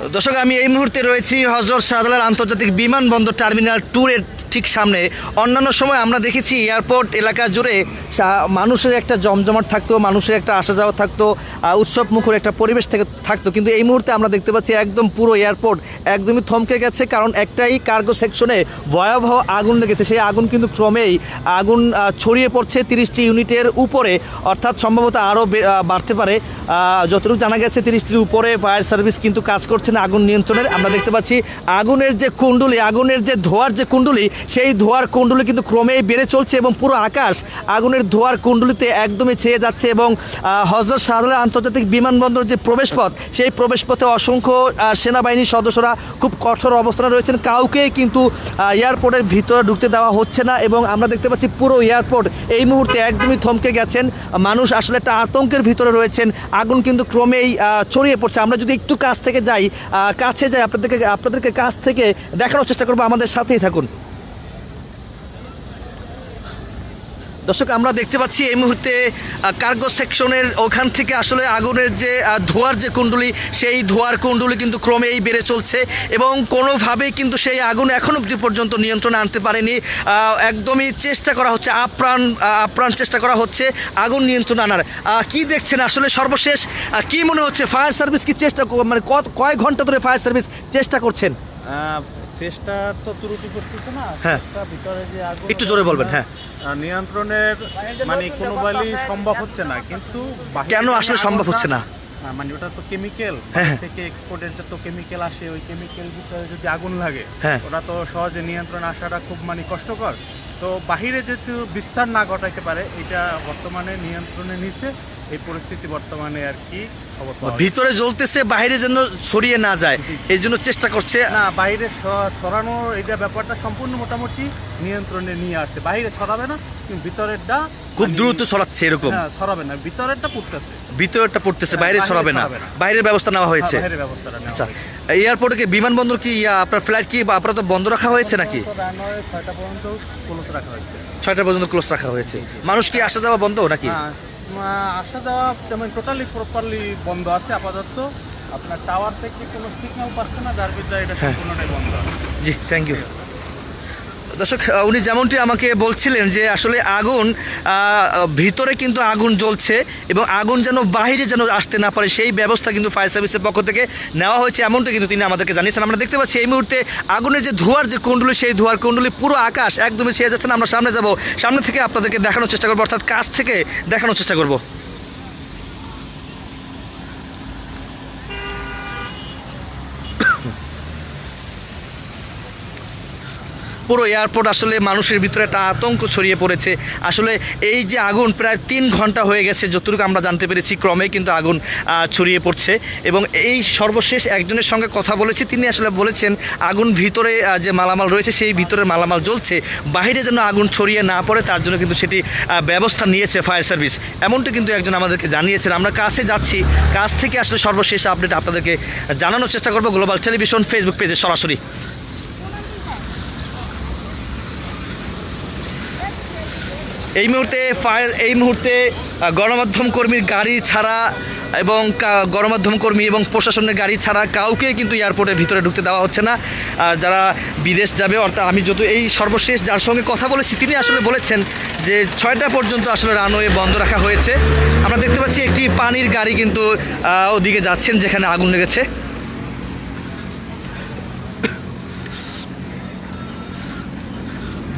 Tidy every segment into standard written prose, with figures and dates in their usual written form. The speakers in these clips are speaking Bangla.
দর্শক, আমি এই মুহূর্তে রয়েছি হযরত শাহজালাল আন্তর্জাতিক বিমানবন্দর টার্মিনাল 2 এর ঠিক সামনে। অন্যান্য সময় আমরা দেখেছি এয়ারপোর্ট এলাকা জুড়ে মানুষের একটা জমজমাট থাকতো, মানুষের একটা আসা যাওয়া থাকতো, উৎসব মুখর একটা পরিবেশ থাকতো, কিন্তু এই মুহূর্তে আমরা দেখতে পাচ্ছি একদম পুরো এয়ারপোর্ট একদমই থমকে গেছে। কারণ একটাই কার্গো সেকশনে ভয়াবহ আগুন লেগেছে। সেই আগুন কিন্তু ক্রমেই আগুন ছড়িয়ে পড়ছে 30টি ইউনিটের উপরে, অর্থাৎ সম্ভবত আরও বাড়তে পারে। যতটুকু জানা গেছে 30টির উপরে ফায়ার সার্ভিস কিন্তু কাজ করছে না আগুন নিয়ন্ত্রণের। আমরা দেখতে পাচ্ছি আগুনের যে কুণ্ডুলি, আগুনের যে ধোঁয়ার যে কুণ্ডুলি, সেই ধোঁয়ার কুণ্ডুলি কিন্তু ক্রমেই বেড়ে চলছে এবং পুরো আকাশ আগুনের ধোঁয়ার কুণ্ডুলিতে একদমই ছেয়ে যাচ্ছে। এবং হযরত শাহজালাল আন্তর্জাতিক বিমানবন্দর যে প্রবেশপথ, সেই প্রবেশপথে অসংখ্য সেনাবাহিনীর সদস্যরা খুব কঠোর অবস্থানে রয়েছেন। কাউকে কিন্তু এয়ারপোর্টের ভিতরে ঢুকতে দেওয়া হচ্ছে না এবং আমরা দেখতে পাচ্ছি পুরো এয়ারপোর্ট এই মুহূর্তে একদমই থমকে গেছেন। মানুষ আসলে একটা আতঙ্কের ভিতরে রয়েছেন। আগুন কিন্তু ক্রমেই ছড়িয়ে পড়ছে। আমরা যদি একটু কাছে যাই আপনাদেরকে কাছ থেকে দেখানোর চেষ্টা করবো, আমাদের সাথেই থাকুন। দর্শক, আমরা দেখতে পাচ্ছি এই মুহূর্তে কার্গো সেকশনের ওখান থেকে আসলে আগুনের যে ধোঁয়ার যে কুণ্ডুলি, সেই ধোঁয়ার কুণ্ডুলি কিন্তু ক্রমেই বেড়ে চলছে এবং কোনোভাবেই কিন্তু সেই আগুন এখনও অবধি পর্যন্ত নিয়ন্ত্রণে আনতে পারেনি। একদমই চেষ্টা করা হচ্ছে, আপ্রাণ চেষ্টা করা হচ্ছে আগুন নিয়ন্ত্রণে আনার। কি দেখছেন আসলে সর্বশেষ কি মনে হচ্ছে? ফায়ার সার্ভিস কি চেষ্টা, মানে কয়েক ঘন্টা ধরে ফায়ার সার্ভিস চেষ্টা করছেন? চেষ্টা তো ত্রুটি করতেছে না। হ্যাঁ, ভিতরে যে আগুন, একটু জোরে বলবেন। হ্যাঁ, নিয়ন্ত্রণের মানে কোনোভাবেই সম্ভব হচ্ছে না। কিন্তু কেন আসলে সম্ভব হচ্ছে না? মানে ওটা তো কেমিক্যাল থেকে এক্সপোর্টের যত কেমিক্যাল আসে, ওই কেমিক্যাল ভিতরে যদি আগুন লাগে ওটা তো সহজে নিয়ন্ত্রণে আসাটা খুব মানে কষ্টকর। তো বাহিরে যেহেতু বিস্তার না ঘটাইতে পারে, এটা বর্তমানে নিয়ন্ত্রণে নিচে এই পরিস্থিতি বর্তমানে আর কি ভিতরে জ্বলতেছে, বাইরে যেন ছড়িয়ে না যায় এই জন্য চেষ্টা করছে। না, বাইরে ছড়ানোর এটা ব্যাপারটা সম্পূর্ণ মোটামুটি নিয়ন্ত্রণে নিয়ে আসছে। বাইরে ছড়াবে না, কিন্তু ভিতরেরটা খুব দ্রুত ছড়াচ্ছে। এরকম ছড়াবে না, ভিতরেরটা পড়তেছে, বাইরে ছড়াবে না। বাইরের ব্যবস্থা নেওয়া হয়েছে। আচ্ছা, এয়ারপোর্টে কি বিমানবন্দর কি আপনার ফ্লাইট কি আপাতত বন্ধ রাখা হয়েছে নাকি? 6টা পর্যন্ত ক্লোজ রাখা হয়েছে। 6টা পর্যন্ত ক্লোজ রাখা হয়েছে। মানুষ কি আসা যাওয়া বন্ধ নাকি? আসা যাওয়া তেমন টোটালি প্রপারলি বন্ধ আছে আপাতত। আপনার টাওয়ার থেকে কোনো সিগন্যাল পাচ্ছে না, যার ভিতরে এটা সম্পূর্ণটাই বন্ধ আছে। জি, থ্যাংক ইউ। দর্শক, উনি যেমনটি আমাকে বলছিলেন যে আসলে আগুন ভিতরে কিন্তু আগুন জ্বলছে এবং আগুন যেন বাইরে যেন আসতে না পারে সেই ব্যবস্থা কিন্তু ফায়ার সার্ভিসের পক্ষ থেকে নেওয়া হয়েছে, এমনটা কিন্তু তিনি আমাদেরকে জানিয়েছেন। আমরা দেখতে পাচ্ছি এই মুহূর্তে আগুনের যে ধোঁয়ার যে কুণ্ডুলি, সেই ধোঁয়ার কুণ্ডুলি পুরো আকাশ একদমই ছেয়ে যাচ্ছে না। আমরা সামনে যাব, সামনে থেকে আপনাদেরকে দেখানোর চেষ্টা করবো, অর্থাৎ কাছ থেকে দেখানোর চেষ্টা করব। পুরো এয়ারপোর্ট আসলে মানুষের ভিতরে একটা আতঙ্ক ছড়িয়ে পড়েছে। আসলে এই যে আগুন প্রায় 3 ঘন্টা হয়ে গেছে, যতটুকু আমরা জানতে পেরেছি ক্রমে কিন্তু আগুন ছড়িয়ে পড়ছে। এবং এই সর্বশেষ একজনের সঙ্গে কথা বলেছি, তিনি আসলে বলেছেন আগুন ভিতরে যে মালামাল রয়েছে সেই ভিতরে মালামাল জ্বলছে, বাইরে যেন আগুন ছড়িয়ে না পড়ে তার জন্য কিন্তু সেটি ব্যবস্থা নিয়েছে ফায়ার সার্ভিস, এমনটা কিন্তু একজন আমাদেরকে জানিয়েছেন। আমরা কাছে যাচ্ছি, কাছ থেকে আসলে সর্বশেষ আপডেট আপনাদেরকে জানানোর চেষ্টা করবো গ্লোবাল টেলিভিশন ফেসবুক পেজে সরাসরি। এই মুহূর্তে গণমাধ্যম কর্মীর গাড়ি ছাড়া এবং গণমাধ্যম কর্মী এবং প্রশাসনের গাড়ি ছাড়া কাউকে কিন্তু এয়ারপোর্টের ভিতরে ঢুকতে দেওয়া হচ্ছে না যারা বিদেশ যাবে। অর্থাৎ আমি যত এই সর্বশেষ যার সঙ্গে কথা বলেছি তিনি আসলে বলেছেন যে 6টা পর্যন্ত আসলে রানওয়ে বন্ধ রাখা হয়েছে। আমরা দেখতে পাচ্ছি একটি পানির গাড়ি কিন্তু ওদিকে যাচ্ছেন যেখানে আগুন লেগেছে।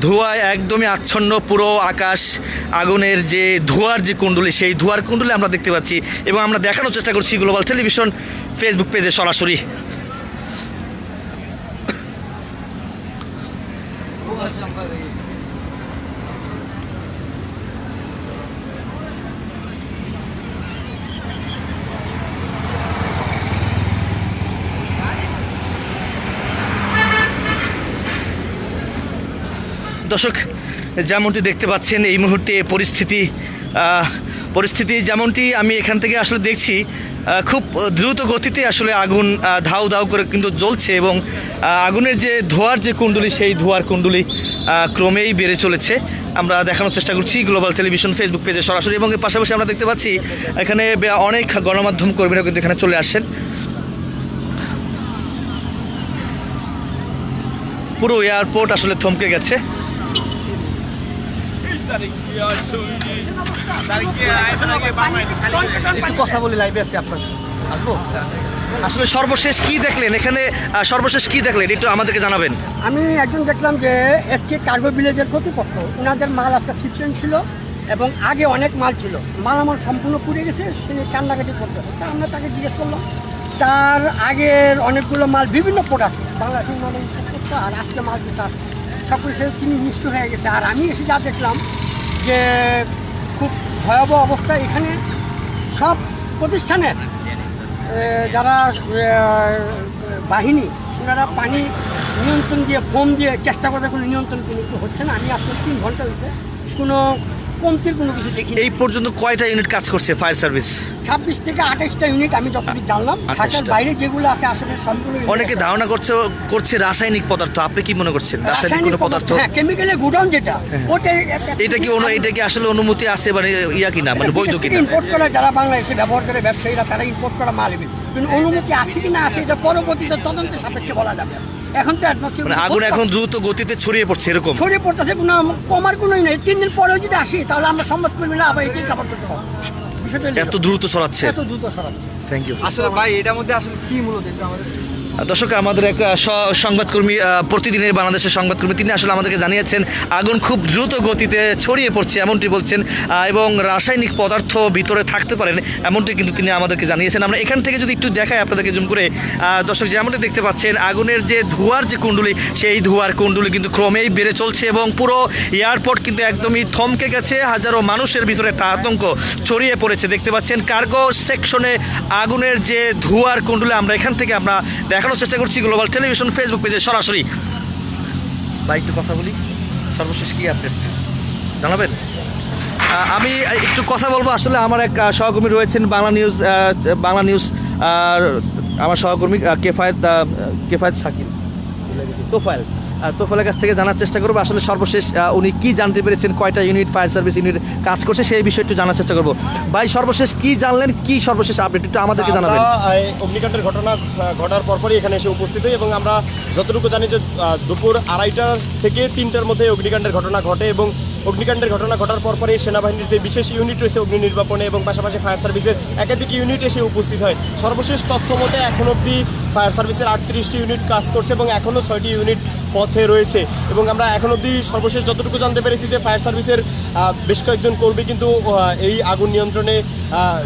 ধোঁয়ায় একদমই আচ্ছন্ন পুরো আকাশ, আগুনের যে ধোঁয়ার যে কুণ্ডলী, সেই ধোঁয়ার কুণ্ডলী আমরা দেখতে পাচ্ছি এবং আমরা দেখানোর চেষ্টা করছি গ্লোবাল টেলিভিশন ফেসবুক পেজে সরাসরি। দর্শক, যেমনটি দেখতে পাচ্ছেন এই মুহূর্তে পরিস্থিতি যেমনটি আমি এখান থেকে আসলে দেখছি, খুব দ্রুত গতিতে আসলে আগুন ধাউ ধাউ করে কিন্তু জ্বলছে এবং আগুনের যে ধোঁয়ার যে কুণ্ডলী, সেই ধোঁয়ার কুণ্ডলী ক্রমেই বেড়ে চলেছে। আমরা দেখানোর চেষ্টা করছি গ্লোবাল টেলিভিশন ফেসবুক পেজে সরাসরি এবং এর পাশাপাশি আমরা দেখতে পাচ্ছি এখানে অনেক গণমাধ্যম কর্মীরা কিন্তু এখানে চলে আসছেন। পুরো এয়ারপোর্ট আসলে থমকে গেছে। একটু কথা বলি, লাইভে আছে আপনার, আসবো। আসলে সর্বশেষ কি দেখলেন এখানে, সর্বশেষ কি দেখলেন একটু আমাদেরকে জানাবেন। আমি একজন দেখলাম যে এসকে কার্গো ভিলেজের কর্তৃপক্ষ ওনাদের মাল আজকে শিপমেন্ট ছিল এবং আগে অনেক মাল ছিল, মালামাল সম্পূর্ণ পুড়ে গেছে, সে কান্নাকাটি করতেছে। তা আমরা তাকে জিজ্ঞেস করলাম, তার আগের অনেকগুলো মাল বিভিন্ন প্রোডাক্ট বাংলাদেশের মাল করতো, আর আজকে মাল দিচ্ছে সব কিছু তিনি নিঃস্ব হয়ে গেছে। আর আমি এসে যা দেখলাম যে খুব ভয়াবহ অবস্থা। এখানে সব প্রতিষ্ঠানের যারা বাহিনী ওনারা পানি নিয়ন্ত্রণ দিয়ে ফোম দিয়ে চেষ্টা করতে কোনো নিয়ন্ত্রণ কিন্তু হচ্ছে না। আমি আসলে 3 ঘন্টা হয়েছে, কোনো কমতির কোনো কিছু দেখি। এই পর্যন্ত কয়টা ইউনিট কাজ করছে ফায়ার সার্ভিস? 26 থেকে 28টা ইউনিট আমি যতটুকু জানলাম। ঢাকার বাইরে যেগুলো আছে আসলে সবগুলো অনেকে ধারণা করছে রাসায়নিক পদার্থ, আপনি কি মনে করছেন? রাসায়নিক কোনো পদার্থ, হ্যাঁ, কেমিক্যালের গোডাউন যেটা, ওটাই এটা কি আসলে অনুমতি আছে মানে ইয়া কিনা, মানে বৈধ কিনা? ইম্পোর্ট করা যারা বাংলাদেশে ব্যবহার করে ব্যবসায়ীরা, তারা ইম্পোর্ট করা মাল এনে, কিন্তু অনুমতি আছে কি না আছে এটা পরবর্তীতে তদন্তের সাপেক্ষে বলা যাবে। এখন তো মানে আগুন এখন দ্রুত গতিতে ছড়িয়ে পড়ছে, এরকম ছড়িয়ে পড়তেছে, কোনো কমার কোনোই নেই। 3 দিন পরেও যদি আসি তাহলে আমরা সংবাদ করবি না, আবার এটাই কাভার করতে পারবো। বিষয়টা এত দ্রুত ছড়াচ্ছে, এত দ্রুত ছড়াচ্ছে। Thank you. আসলে ভাই এটার মধ্যে আসলে কি মূলত একটু আমাদের দর্শক, আমাদের এক সংবাদকর্মী, প্রতিদিনের বাংলাদেশের সংবাদকর্মী, তিনি আসলে আমাদেরকে জানিয়েছেন আগুন খুব দ্রুত গতিতে ছড়িয়ে পড়ছে এমনটি বলছেন, এবং রাসায়নিক পদার্থ ভিতরে থাকতে পারেন এমনটি কিন্তু তিনি আমাদেরকে জানিয়েছেন। আমরা এখান থেকে যদি একটু দেখাই আপনাদেরকে জুম করে, দর্শক যেমনটি দেখতে পাচ্ছেন আগুনের যে ধোঁয়ার যে কুণ্ডলী, সেই ধোঁয়ার কুণ্ডলী কিন্তু ক্রমেই বেড়ে চলছে এবং পুরো এয়ারপোর্ট কিন্তু একদমই থমকে গেছে। হাজারো মানুষের ভিতরে একটা আতঙ্ক ছড়িয়ে পড়েছে। দেখতে পাচ্ছেন কার্গো সেকশনে আগুনের যে ধোঁয়ার কুণ্ডলী, আমরা এখান থেকে আমরা দেখানোর চেষ্টা করছি গ্লোবাল টেলিভিশন ফেসবুক পেজে সরাসরি। ভাই একটু কথা বলি, সর্বশেষ কি আপডেট জানাবেন? আমি একটু কথা বলবো। আসলে আমার এক সহকর্মী রয়েছেন বাংলা নিউজ, আমার সহকর্মী কেফায়েত শাকিল, তোফায়েলের কাছ থেকে জানার চেষ্টা করবো আসলে সর্বশেষ উনি কি জানতে পেরেছেন, কয়টা ইউনিট ফায়ার সার্ভিস ইউনিট কাজ করছে সেই বিষয়ে একটু জানার চেষ্টা করবো। ভাই সর্বশেষ কি জানলেন, কি সর্বশেষ আপডেট একটু আমাদেরকে জানাবেন। অগ্নিকাণ্ডের ঘটনা ঘটার পরপরই এখানে এসে উপস্থিত হই এবং আমরা যতটুকু জানি যে দুপুর 2:30 থেকে 3টার মধ্যে অগ্নিকাণ্ডের ঘটনা ঘটে এবং অগ্নিকাণ্ডের ঘটনা ঘটার পরপরই সেনাবাহিনীর যে বিশেষ ইউনিট রয়েছে অগ্নি নির্বাপনে এবং পাশাপাশি ফায়ার সার্ভিসের একাধিক ইউনিট এসে উপস্থিত হয়। সর্বশেষ তথ্য মতে এখন অবধি ফায়ার সার্ভিসের 38টি ইউনিট কাজ করছে এবং এখনও 6টি ইউনিট পথে রয়েছে এবং আমরা এখন অবধি সর্বশেষ যতটুকু জানতে পেরেছি যে ফায়ার সার্ভিসের বেশ কয়েকজন কর্মী কিন্তু এই আগুন নিয়ন্ত্রণে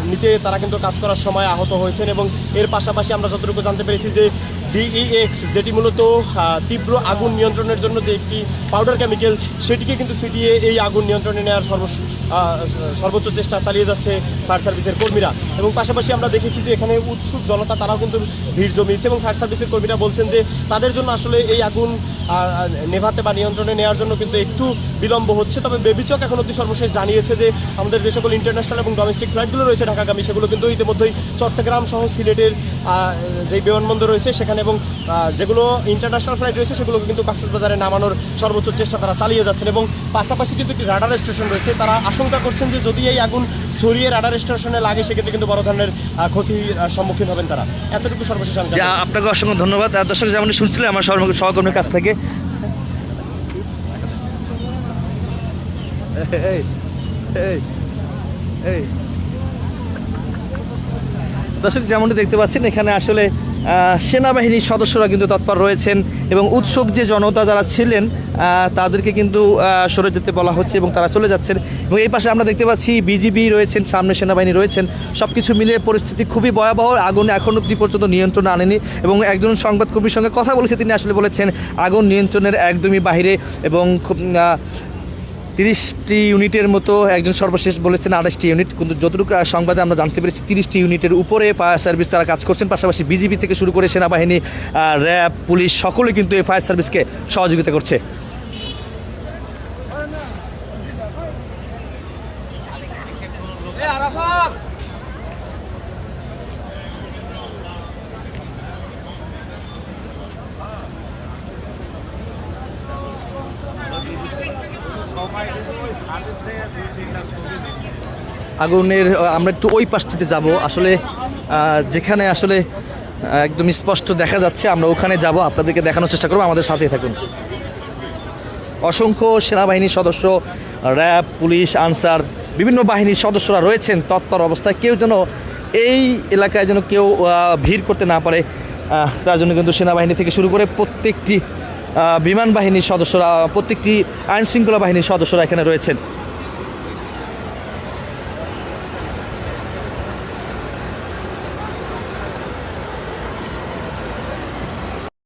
নিতে তারা কিন্তু কাজ করার সময় আহত হয়েছেন এবং এর পাশাপাশি আমরা যতটুকু জানতে পেরেছি যে DEX যেটি মূলত তীব্র আগুন নিয়ন্ত্রণের জন্য যে একটি পাউডার কেমিক্যাল, সেটিকে কিন্তু ছিটিয়ে এই আগুন নিয়ন্ত্রণে নেওয়ার সর্বোচ্চ চেষ্টা চালিয়ে যাচ্ছে ফায়ার সার্ভিসের কর্মীরা এবং পাশাপাশি আমরা দেখেছি যে এখানে উৎসুক জনতা তারাও কিন্তু ভিড় জমিয়েছে এবং ফায়ার সার্ভিসের কর্মীরা বলছেন যে তাদের জন্য আসলে এই আগুন নেভাতে বা নিয়ন্ত্রণে নেওয়ার জন্য কিন্তু একটু বিলম্ব হচ্ছে। তবে বেবিচক এখন অবধি সর্বশেষ জানিয়েছে যে আমাদের যে সকল ইন্টারন্যাশনাল এবং ডোমেস্টিক ফ্লাইটগুলো রয়েছে ঢাকাগামী, সেগুলো কিন্তু ইতিমধ্যেই চট্টগ্রাম সহ সিলেটের যে বিমানবন্দর রয়েছে সেখানে এবং যেগুলো ইন্টারন্যাশনাল ফ্লাইট রয়েছে সেগুলো কিন্তু কক্সবাজারে নামানোর সর্বোচ্চ চেষ্টা তারা চালিয়ে যাচ্ছেন এবং পাশাপাশি কিন্তু একটি রাডার স্টেশন রয়েছে। তারা আশঙ্কা করছেন যে যদি এই আগুন ছড়িয়ে রাডার স্টেশনে লাগে সেক্ষেত্রে কিন্তু বড় ধরনের ক্ষতির সম্মুখীন হবেন তারা। এতটুকু সর্বশেষ আমি আপনাকে অসংখ্য ধন্যবাদ। দর্শক যেমন শুনছিলেন আমার সহকর্মীর কাছ থেকে, দর্শক যেমনটি দেখতে পাচ্ছেন এখানে আসলে সেনাবাহিনীর সদস্যরা কিন্তু তৎপর রয়েছেন এবং উৎসুক যে জনতা যারা ছিলেন তাদেরকে কিন্তু সরে যেতে বলা হচ্ছে এবং তারা চলে যাচ্ছেন এবং এই পাশে আমরা দেখতে পাচ্ছি বিজিবি রয়েছেন, সামনে সেনাবাহিনী রয়েছেন। সব কিছু মিলিয়ে পরিস্থিতি খুবই ভয়াবহ। আগুন এখন অবধি পর্যন্ত নিয়ন্ত্রণে আনেনি এবং একজন সংবাদকর্মীর সঙ্গে কথা বলেছে, তিনি আসলে বলেছেন আগুন নিয়ন্ত্রণের একদমই বাইরে এবং খুব 30টি ইউনিটের মতো, একজন সর্বশেষ বলেছেন 28টি ইউনিট, কিন্তু যতটুকু সংবাদে আমরা জানতে পেরেছি 30টি ইউনিটের উপরে ফায়ার সার্ভিস তারা কাজ করছেন। পাশাপাশি বিজিবি থেকে শুরু করে সেনাবাহিনী, র্যাব, পুলিশ সকলে কিন্তু এই ফায়ার সার্ভিসকে সহযোগিতা করছে। আগুনের আমরা একটু ওই পাশটিতে যাব, আসলে যেখানে আসলে একদম স্পষ্ট দেখা যাচ্ছে আমরা ওখানে যাব, আপনাদেরকে দেখানোর চেষ্টা করবো, আমাদের সাথেই থাকুন। অসংখ্য সেনাবাহিনীর সদস্য, র্যাব, পুলিশ, আনসার, বিভিন্ন বাহিনীর সদস্যরা রয়েছেন তৎপর অবস্থায়। কেউ যেন এই এলাকায় যেন কেউ ভিড় করতে না পারে, তার জন্য কিন্তু সেনাবাহিনী থেকে শুরু করে প্রত্যেকটি বিমান বাহিনীর সদস্যরা, প্রত্যেকটি আইনশৃঙ্খলা বাহিনীর সদস্যরা এখানে রয়েছেন।